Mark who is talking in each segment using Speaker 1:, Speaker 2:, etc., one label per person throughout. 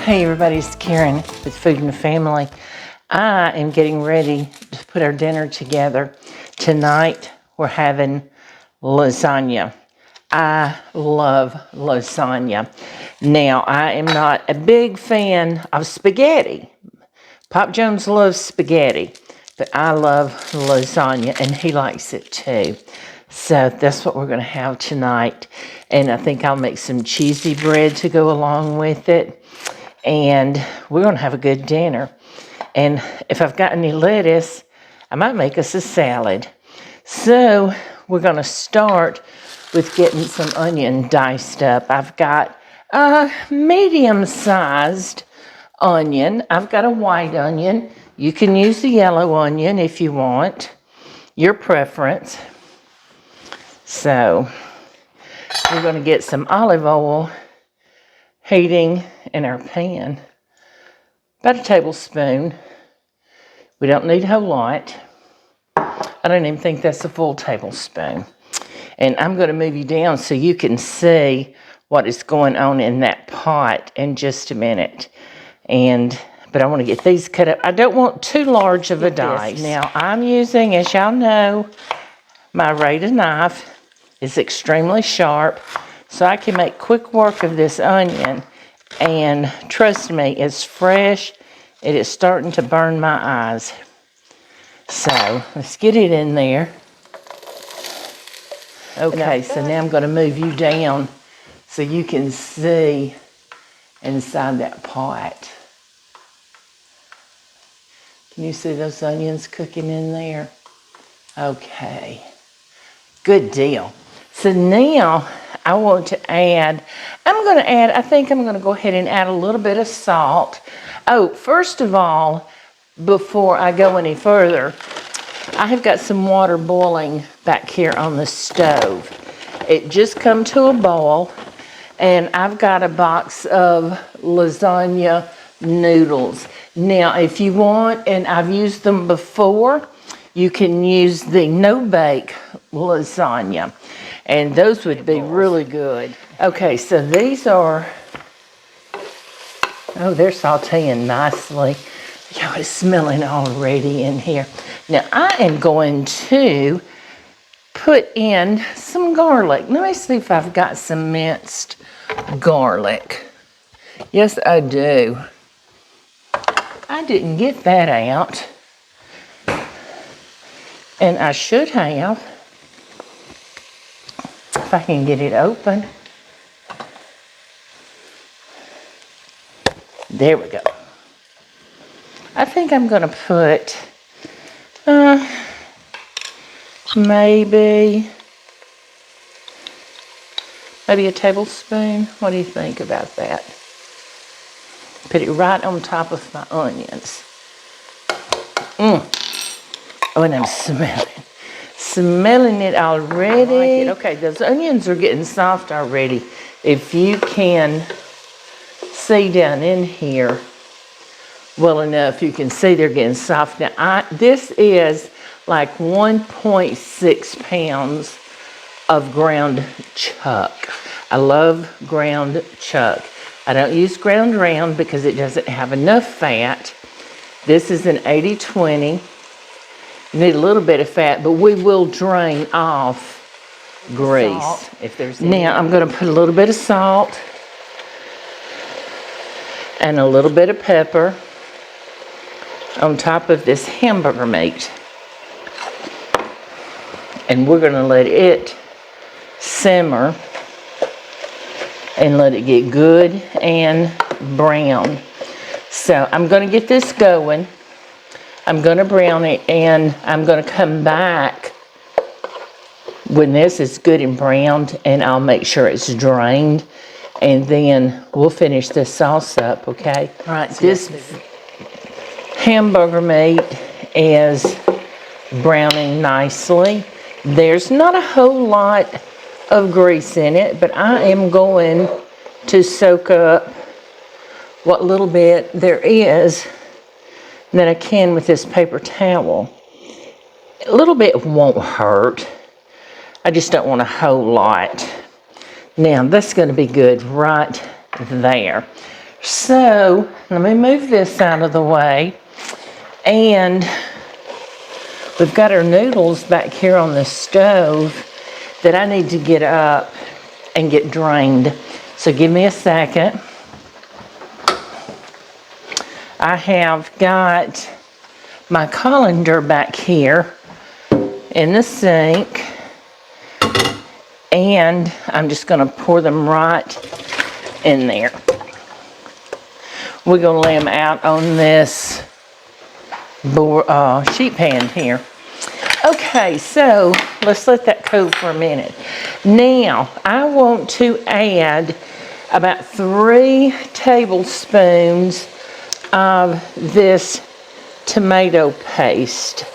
Speaker 1: Hey everybody, it's Karen with Food and Family. I am getting ready to put our dinner together. Tonight we're having lasagna. I love lasagna. Now, I am not a big fan of spaghetti. Pop Jones loves spaghetti, but I love lasagna and he likes it too. So that's what we're going to have tonight. And I think I'll make some cheesy bread to go along with it. And we're going to have a good dinner. And if I've got any lettuce, I might make us a salad. So we're going to start with getting some onion diced up. I've got a medium-sized onion. I've got a white onion. You can use the yellow onion if you want, your preference. So we're going to get some olive oil heating in our pan, about a tablespoon. We don't need a whole lot. I don't even think that's a full tablespoon. And I'm going to move you down so you can see what is going on in that pot in just a minute. But I want to get these cut up. I don't want too large of a dice. Now I'm using, as y'all know, my Rada knife is extremely sharp, so I can make quick work of this onion. And trust me, it's fresh. It is starting to burn my eyes. So let's get it in there. Okay, so now I'm going to move you down so you can see inside that pot. Can you see those onions cooking in there? Okay, good deal. So now I want to add, I think I'm going to go ahead and add a little bit of salt. Oh, first of all, before I go any further, I have got some water boiling back here on the stove. It just come to a boil, and I've got a box of lasagna noodles. Now, if you want, and I've used them before, you can use the no-bake lasagna. And those would be really good. Okay, so these are, oh, they're sauteing nicely. Y'all, it's smelling already in here. Now, I am going to put in some garlic. Let me see if I've got some minced garlic. Yes, I do. I didn't get that out. And I should have. If I can get it open. There we go. I think I'm going to put maybe a tablespoon. What do you think about that? Put it right on top of my onions. Oh, and I'm smelling it already. I like it. Okay, those onions are getting soft already. If you can see down in here well enough, you can see they're getting soft. Now, this is like 1.6 pounds of ground chuck. I love ground chuck. I don't use ground round because it doesn't have enough fat. This is an 80-20. You need a little bit of fat, but we will drain off grease. Salt, if there's any. Now I'm going to put a little bit of salt and a little bit of pepper on top of this hamburger meat. And we're going to let it simmer and let it get good and brown. So I'm going to get this going. I'm going to brown it, and I'm going to come back when this is good and browned, and I'll make sure it's drained, and then we'll finish this sauce up, okay? All right, this hamburger meat is browning nicely. There's not a whole lot of grease in it, but I am going to soak up what little bit there is that I can with this paper towel. A little bit won't hurt. I just don't want a whole lot. Now, that's going to be good right there. So let me move this out of the way. And we've got our noodles back here on the stove that I need to get up and get drained. So give me a second. I have got my colander back here in the sink, and I'm just going to pour them right in there. We're going to lay them out on this sheet pan here. Okay, so let's let that cool for a minute. Now, I want to add about 3 tablespoons of this tomato paste.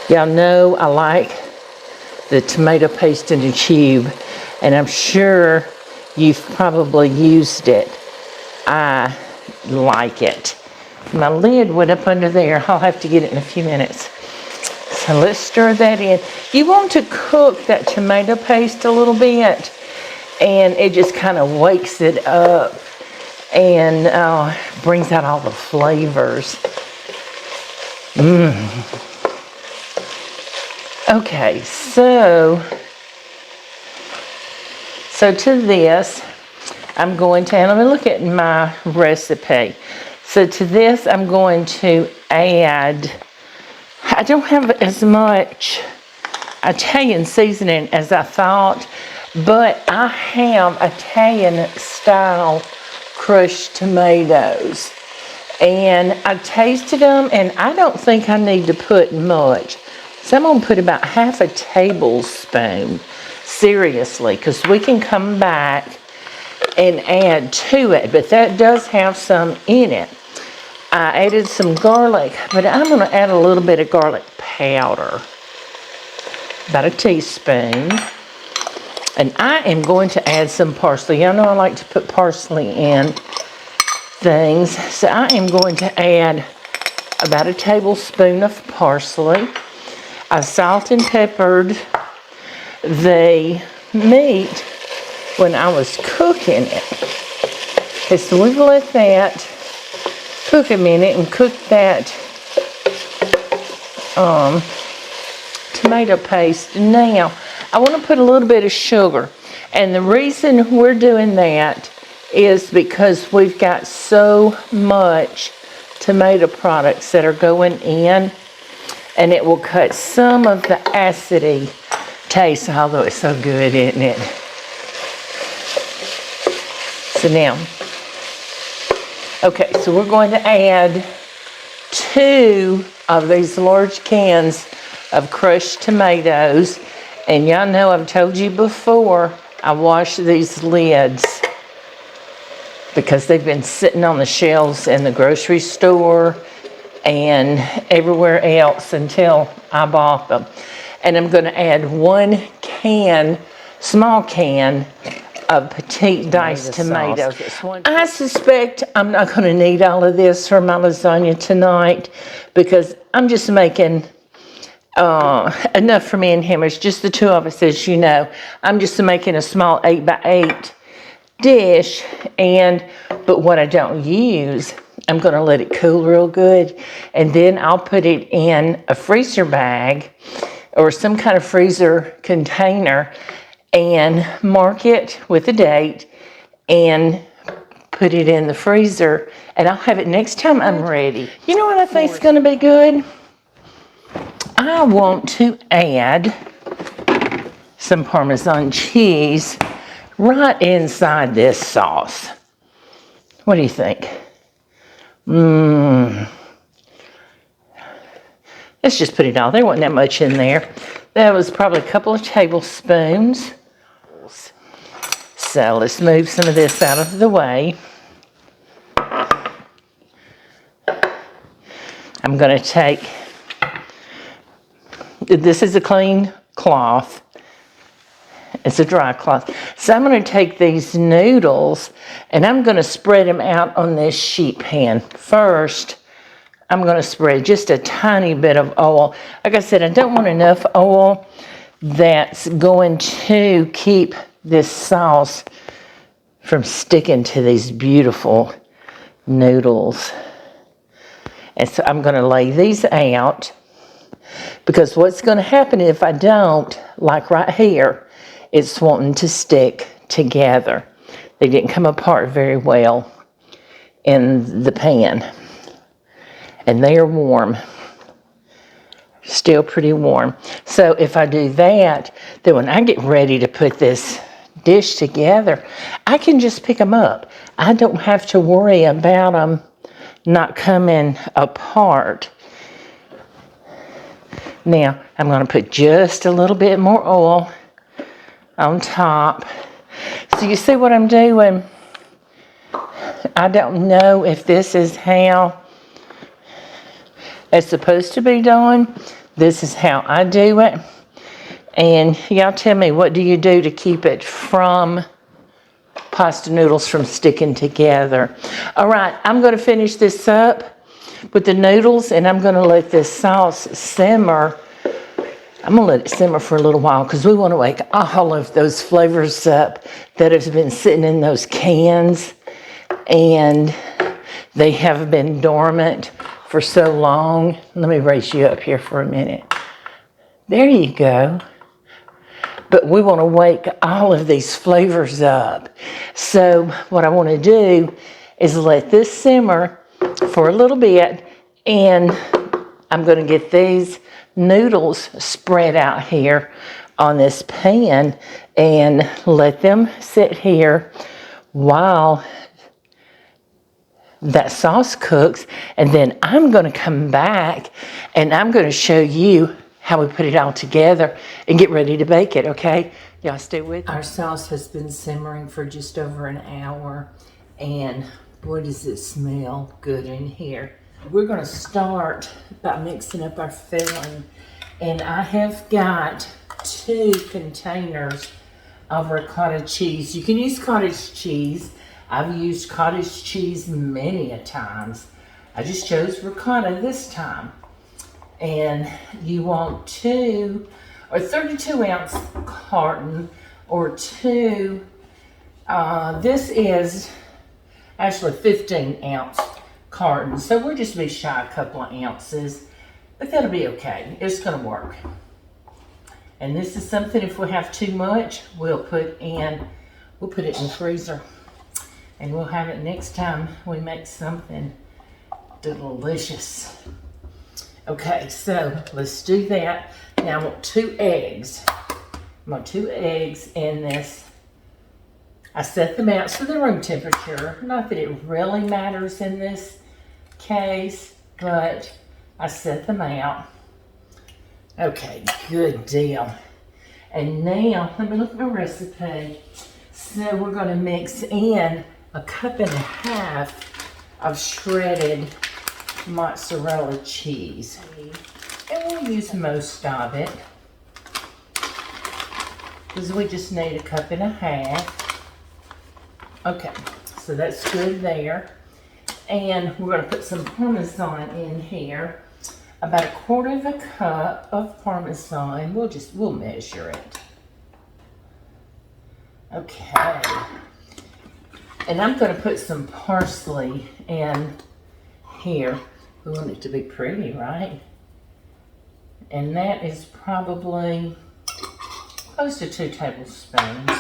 Speaker 1: Y'all know I like the tomato paste in a tube, and I'm sure you've probably used it. I like it. My lid went up under there. I'll have to get it in a few minutes. So let's stir that in. You want to cook that tomato paste a little bit, and it just kind of wakes it up and brings out all the flavors. Okay, so to this, I'm going to, and let me look at my recipe. So to this, I'm going to add, I don't have as much Italian seasoning as I thought, but I have Italian style crushed tomatoes. And I tasted them, and I don't think I need to put much. So I'm going to put about half a tablespoon, seriously, because we can come back and add to it, but that does have some in it. I added some garlic, but I'm going to add a little bit of garlic powder, about a teaspoon. And I am going to add some parsley. Y'all know I like to put parsley in things, so I am going to add about a tablespoon of parsley. I salt and peppered the meat when I was cooking it. Okay, so we've let that cook a minute and cook that tomato paste. Now, I want to put a little bit of sugar. And the reason we're doing that is because we've got so much tomato products that are going in, and it will cut some of the acidity taste, although it's so good, isn't it? So now, okay, so we're going to add 2 of these large cans of crushed tomatoes. And y'all know I've told you before, I wash these lids because they've been sitting on the shelves in the grocery store and everywhere else until I bought them. And I'm going to add 1 can, small can, of petite diced tomatoes. I suspect I'm not going to need all of this for my lasagna tonight because I'm just making enough for me and him. It's just the 2 of us, as you know. I'm just making a small 8x8 dish, but what I don't use, I'm going to let it cool real good, and then I'll put it in a freezer bag or some kind of freezer container and mark it with a date and put it in the freezer, and I'll have it next time I'm ready. You know what I think is going to be good? I want to add some Parmesan cheese right inside this sauce. What do you think? Let's just put it all. There wasn't that much in there. That was probably a couple of tablespoons. So let's move some of this out of the way. I'm going to take, this is a clean cloth. It's a dry cloth. So I'm going to take these noodles and I'm going to spread them out on this sheet pan. First, I'm going to spread just a tiny bit of oil. Like I said, I don't want enough oil that's going to keep this sauce from sticking to these beautiful noodles. And so I'm going to lay these out, because what's going to happen if I don't, like right here, it's wanting to stick together. They didn't come apart very well in the pan. And they are warm. Still pretty warm. So if I do that, then when I get ready to put this dish together, I can just pick them up. I don't have to worry about them not coming apart. Now, I'm going to put just a little bit more oil on top. So you see what I'm doing? I don't know if this is how it's supposed to be done. This is how I do it. And y'all tell me, what do you do to keep it from pasta noodles from sticking together? All right, I'm going to finish this up with the noodles, and I'm going to let this sauce simmer. I'm going to let it simmer for a little while, because we want to wake all of those flavors up that have been sitting in those cans, and they have been dormant for so long. Let me raise you up here for a minute. There you go. But we want to wake all of these flavors up. So what I want to do is let this simmer for a little bit, and I'm going to get these noodles spread out here on this pan and let them sit here while that sauce cooks. And then I'm going to come back and I'm going to show you how we put it all together and get ready to bake it, okay? Y'all stay with me. Our sauce has been simmering for just over an hour, and boy, does it smell good in here. We're going to start by mixing up our filling, and I have got 2 containers of ricotta cheese. You can use cottage cheese. I've used cottage cheese many a times. I just chose ricotta this time. And you want 2 or 32 ounce carton, or 2, this is actually 15 ounce carton. So we'll just be shy a couple of ounces, but that'll be okay. It's gonna work. And this is something, if we have too much, we'll put it in the freezer, and we'll have it next time we make something delicious. Okay, so let's do that. Now I want 2 eggs. I want 2 eggs in this. I set them out so they're room temperature. Not that it really matters in this case, but I set them out. Okay, good deal. And now, let me look at my recipe. So we're gonna mix in 1.5 cups of shredded mozzarella cheese, and we'll use most of it because we just need 1.5 cups. Okay, so that's good there. And we're going to put some Parmesan in here, about 1/4 cup of Parmesan. We'll measure it. Okay, and I'm going to put some parsley in here. We want it to be pretty, right? And that is probably close to 2 tablespoons.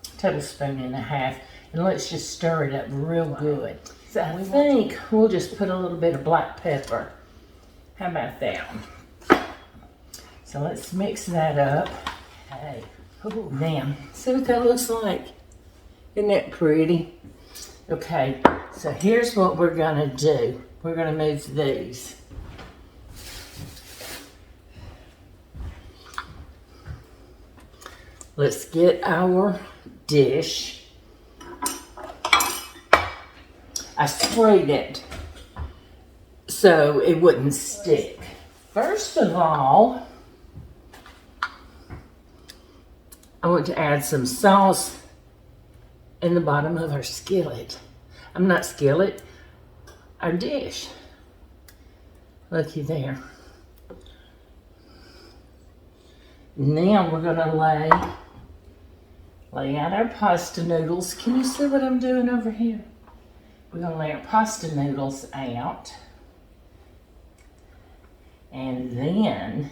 Speaker 1: 1.5 tablespoons. And let's just stir it up real good. So I think we'll just put a little bit of black pepper. How about that? So let's mix that up. Okay. Ooh, now, see what that looks like? Isn't that pretty? Okay, so here's what we're gonna do. We're gonna move these. Let's get our dish. I sprayed it so it wouldn't stick. First of all, I want to add some sauce in the bottom of our skillet. Our dish. Looky there. Now we're gonna lay lay out our pasta noodles. Can you see what I'm doing over here? We're going to lay our pasta noodles out. And then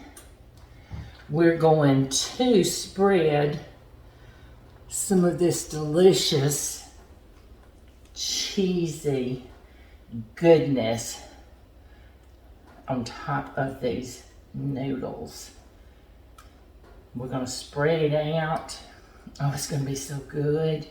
Speaker 1: we're going to spread some of this delicious, cheesy goodness on top of these noodles. We're going to spread it out. Oh, it's going to be so good.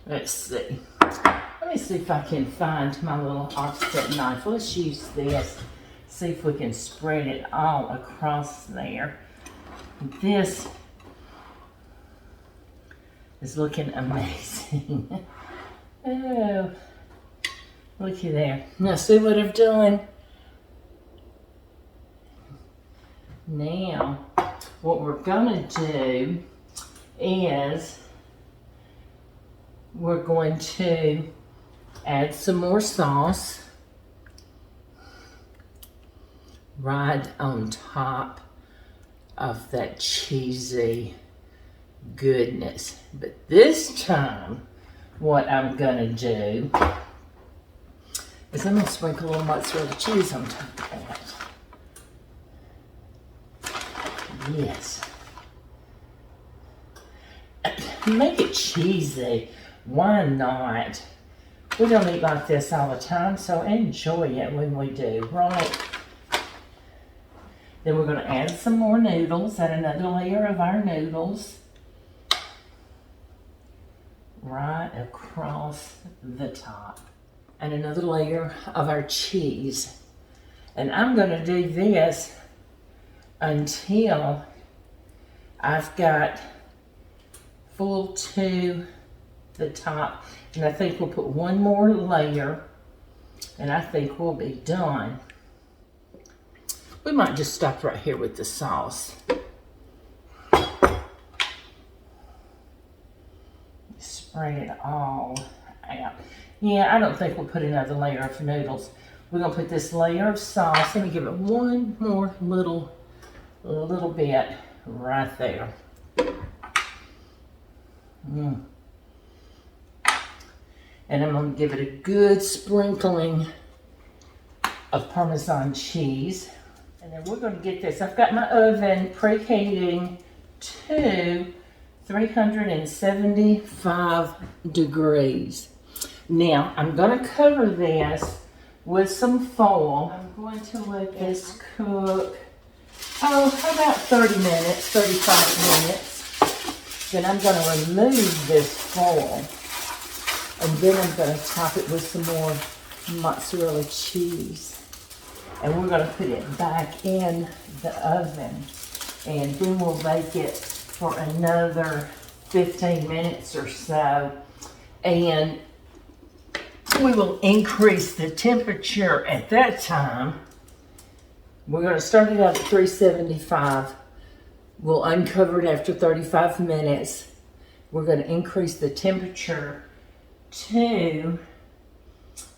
Speaker 1: Let's see. Let me see if I can find my little offset knife. Let's use this. See if we can spread it all across there. This is looking amazing. Oh, looky there. Now see what I've done? Now, what we're gonna do is we're going to add some more sauce right on top of that cheesy goodness. But this time, what I'm gonna do is I'm gonna sprinkle a little mozzarella cheese on top of that. Yes. Make it cheesy. Why not? We don't eat like this all the time, so enjoy it when we do, right? Then we're going to add some more noodles, add another layer of our noodles right across the top. And another layer of our cheese. And I'm going to do this until I've got full to the top. And I think we'll put one more layer and I think we'll be done. We might just stop right here with the sauce. Spread it all out. Yeah, I don't think we'll put another layer of noodles. We're gonna put this layer of sauce. Let me give it one more little bit right there. And I'm gonna give it a good sprinkling of Parmesan cheese. And then we're gonna get this. I've got my oven preheating to 375 degrees. Now, I'm gonna cover this with some foil. I'm going to let this cook, about 30 minutes, 35 minutes. Then I'm gonna remove this foil. And then I'm gonna top it with some more mozzarella cheese. And we're gonna put it back in the oven. And then we'll bake it for another 15 minutes or so. And we will increase the temperature at that time. We're gonna start it out at 375. We'll uncover it after 35 minutes. We're gonna increase the temperature to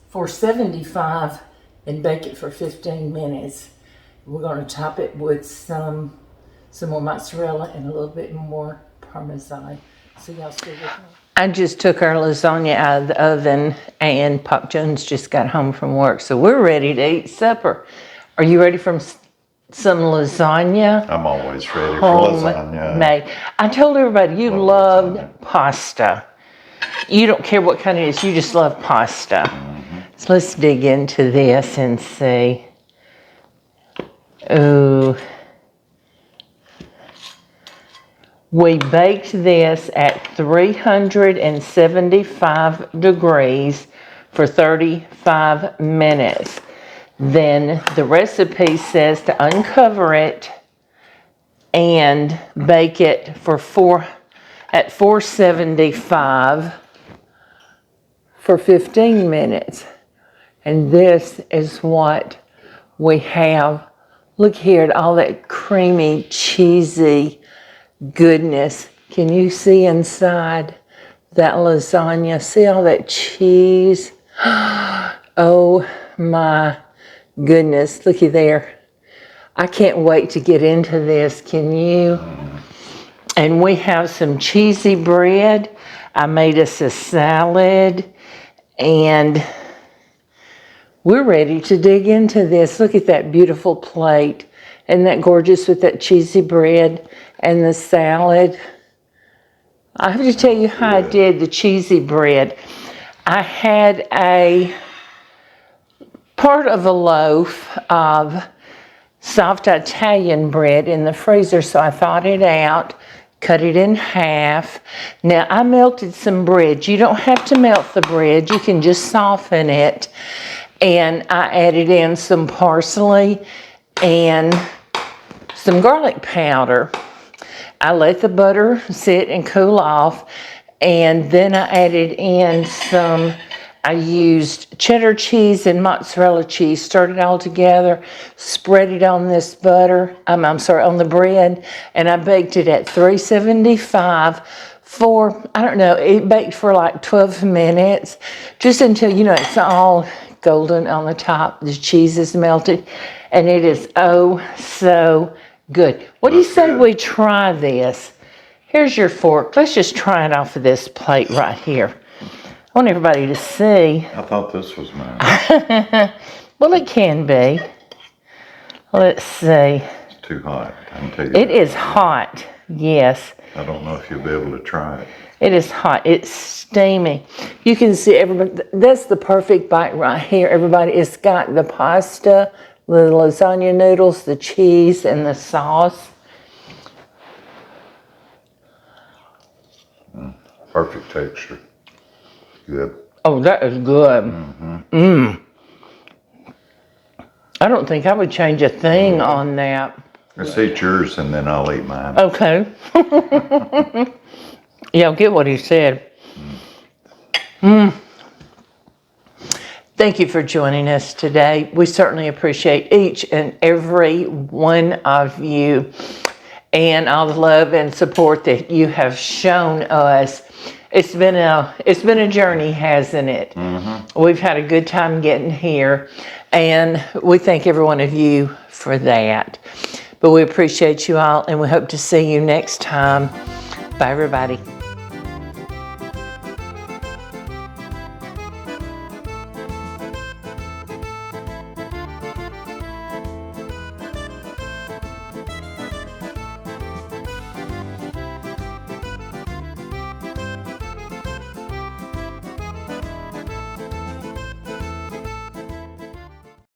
Speaker 1: 475 and bake it for 15 minutes. We're gonna top it with some more mozzarella and a little bit more Parmesan. So y'all stay with me. I just took our lasagna out of the oven and Pop Jones just got home from work. So we're ready to eat supper. Are you ready for some lasagna?
Speaker 2: I'm always ready for lasagna.
Speaker 1: Made. I told everybody you loved pasta. You don't care what kind it is, you just love pasta. So let's dig into this and see. Ooh. We baked this at 375 degrees for 35 minutes. Then the recipe says to uncover it and bake it at 475 for 15 minutes. And this is what we have. Look here at all that creamy, cheesy goodness. Can you see inside that lasagna? See all that cheese? Oh my goodness, looky there. I can't wait to get into this. Can you? And we have some cheesy bread. I made us a salad, and we're ready to dig into this. Look at that beautiful plate. Isn't that gorgeous with that cheesy bread and the salad? I have to tell you how I did the cheesy bread. I had a part of a loaf of soft Italian bread in the freezer, so I thawed it out, cut it in half. Now, I melted some bread. You don't have to melt the bread. You can just soften it. And I added in some parsley and some garlic powder. I let the butter sit and cool off, and then I added in I used cheddar cheese and mozzarella cheese, stirred it all together, spread it on this butter, on the bread, and I baked it at 375 for, I don't know, it baked for like 12 minutes, just until, it's all golden on the top, the cheese is melted, and it is oh so good. What do you say we try this? Here's your fork. Let's just try it off of this plate right here. I want everybody to see.
Speaker 2: I thought this was mine.
Speaker 1: Well, it can be. Let's see.
Speaker 2: It's too hot. I can tell you.
Speaker 1: It is hot, yes.
Speaker 2: I don't know if you'll be able to try it.
Speaker 1: It is hot. It's steamy. You can see everybody. That's the perfect bite right here, everybody. It's got the pasta, the lasagna noodles, the cheese, and the sauce.
Speaker 2: Perfect texture. Good.
Speaker 1: Oh, that is good. I don't think I would change a thing on that.
Speaker 2: Let's eat yours and then I'll eat mine.
Speaker 1: Okay. Yeah, I'll get what he said. Thank you for joining us today. We certainly appreciate each and every one of you and all the love and support that you have shown us. It's been a journey, hasn't it? We've had a good time getting here, and we thank every one of you for that. But we appreciate you all, and we hope to see you next time. Bye, everybody.